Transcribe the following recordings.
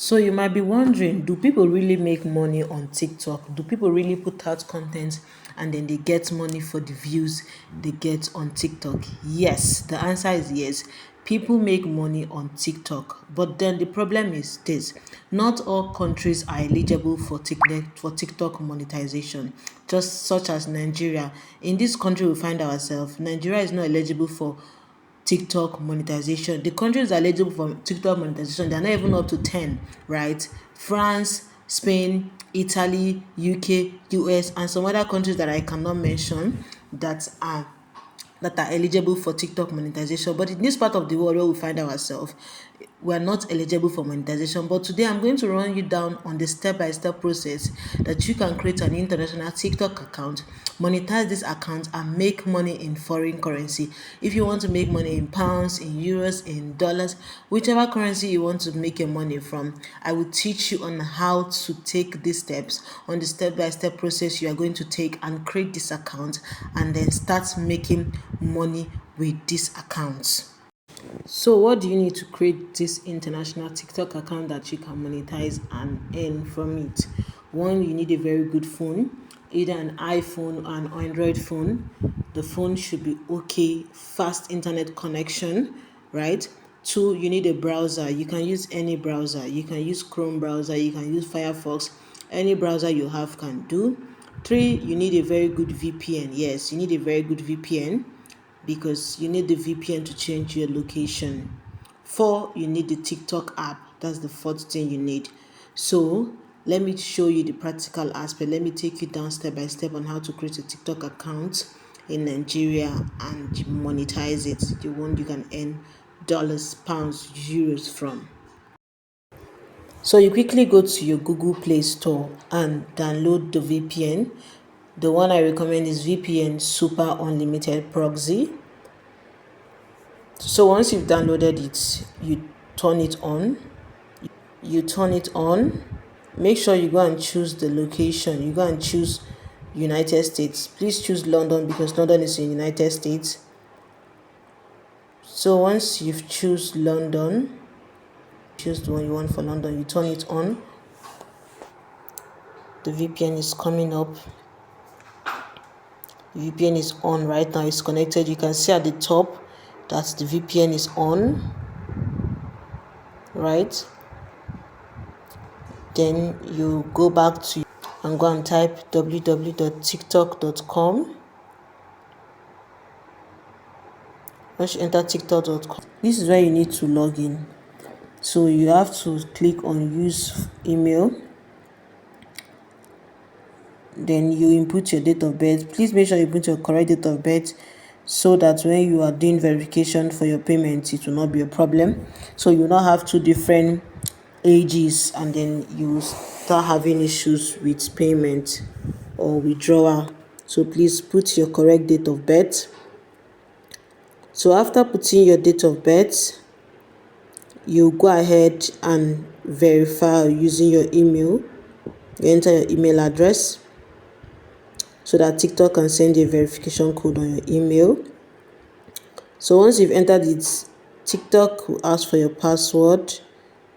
So you might be wondering, do people really make money on TikTok? Do people really put out content and then they get money for the views they get on TikTok? Yes, the answer is yes. People make money on TikTok, but then the problem is this: not all countries are eligible for TikTok monetization, just such as Nigeria. In this country we find ourselves, Nigeria is not eligible for TikTok monetization. The countries eligible for TikTok monetization, they're not even up to 10, right? France, Spain, Italy, UK, US, and some other countries that I cannot mention that are eligible for TikTok monetization. But in this part of the world where we find ourselves, we are not eligible for monetization. But today I'm going to run you down on the step-by-step process that you can create an international TikTok account, monetize this account, and make money in foreign currency. If you want to make money in pounds, in euros, in dollars, whichever currency you want to make your money from, I will teach you on how to take these steps, on the step-by-step process you are going to take and create this account and then start making money with this account. So what do you need to create this international TikTok account that you can monetize and earn from it? One, you need a very good phone, either an iPhone or an Android phone. The phone should be okay, fast internet connection, right? Two, you need a browser. You can use any browser. You can use Chrome browser, you can use Firefox. Any browser you have can do. Three, you need a very good VPN. Yes, you need a very good VPN because you need the VPN to change your location. Four, you need the TikTok app. That's the fourth thing you need. So let me show you the practical aspect. Let me take you down step by step on how to create a TikTok account in Nigeria and monetize it. The one you can earn dollars, pounds, euros from. So you quickly go to your Google Play Store and download the VPN. The one I recommend is VPN Super Unlimited Proxy. So once you've downloaded it, you turn it on. You turn it on. Make sure you go and choose the location. You go and choose United States. Please choose London because London is in United States. So once you've choose London, choose the one you want for London, you turn it on. The VPN is coming up. The VPN is on right now. It's connected. You can see at the top that the VPN is on, right? Then you go back to and go and type www.tiktok.com. Once you enter tiktok.com, this is where you need to log in. So you have to click on use email. Then you input your date of birth. Please make sure you put your correct date of birth so that when you are doing verification for your payment, it will not be a problem. So you will not have two different ages and then you start having issues with payment or withdrawal. So please put your correct date of birth. So after putting your date of birth, you go ahead and verify using your email. You enter your email address so that TikTok can send you a verification code on your email. So once you've entered it, TikTok will ask for your password.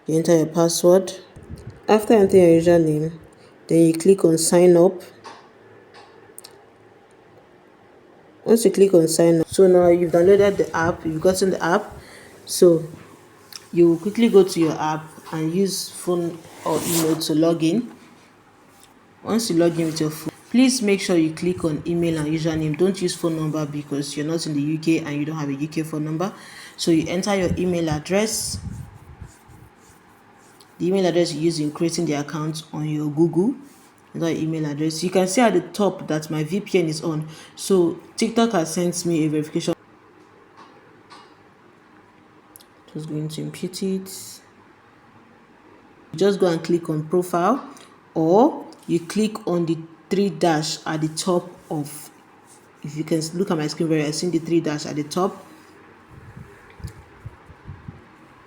You enter your password. After entering your username, then you click on sign up. Once you click on sign up, so now you've downloaded the app, you've gotten the app. So you will quickly go to your app and use phone or email to log in. Once you log in with your phone, please make sure you click on email and username. Don't use phone number because you're not in the UK and you don't have a UK phone number. So you enter your email address, the email address you use in creating the account on your Google. Enter your email address. You can see at the top that my VPN is on. So TikTok has sent me a verification. Just going to impute it. Just go and click on profile, or you click on the three dash at the top of, if you can look at my screen very, I see the three dash at the top.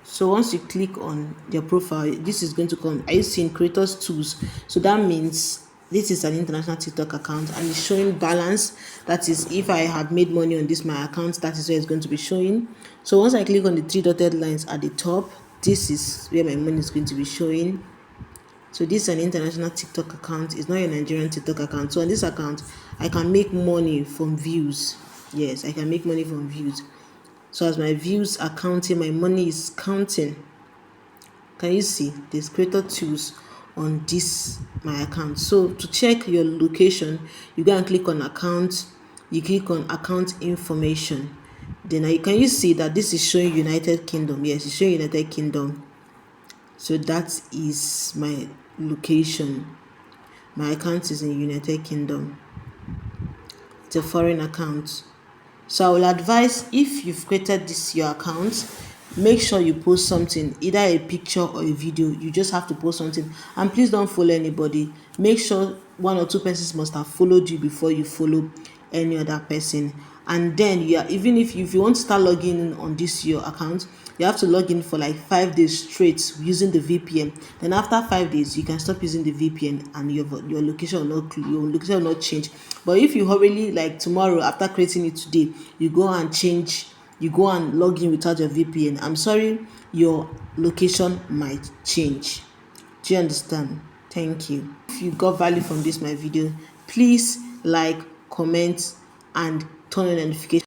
So once you click on your profile, this is going to come. Are you seeing creators tools? So that means this is an international TikTok account and it's showing balance. That is, if I have made money on this my account, that is where it's going to be showing. So once I click on the three dotted lines at the top, this is where my money is going to be showing. So this is an international TikTok account. It's not a Nigerian TikTok account. So on this account, I can make money from views. Yes, I can make money from views. So as my views are counting, my money is counting. Can you see? There's creator tools on this my account. So to check your location, you go and click on account. You click on account information. Then can you see that this is showing United Kingdom? Yes, it's showing United Kingdom. So that is my location. My account is in United Kingdom. It's a foreign account. So I will advise, if you've created this your account, make sure you post something, either a picture or a video. You just have to post something, and please don't follow anybody. Make sure 1 or 2 persons must have followed you before you follow any other person. And then even if you want to start logging in on this your account, you have to log in for like 5 days straight using the VPN. Then after 5 days, you can stop using the VPN, and your location will not change. But if you hurriedly, like tomorrow after creating it today, you go and log in without your VPN, I'm sorry, your location might change. Do you understand? Thank you. If you got value from this my video, please like, comment, and turn on notifications.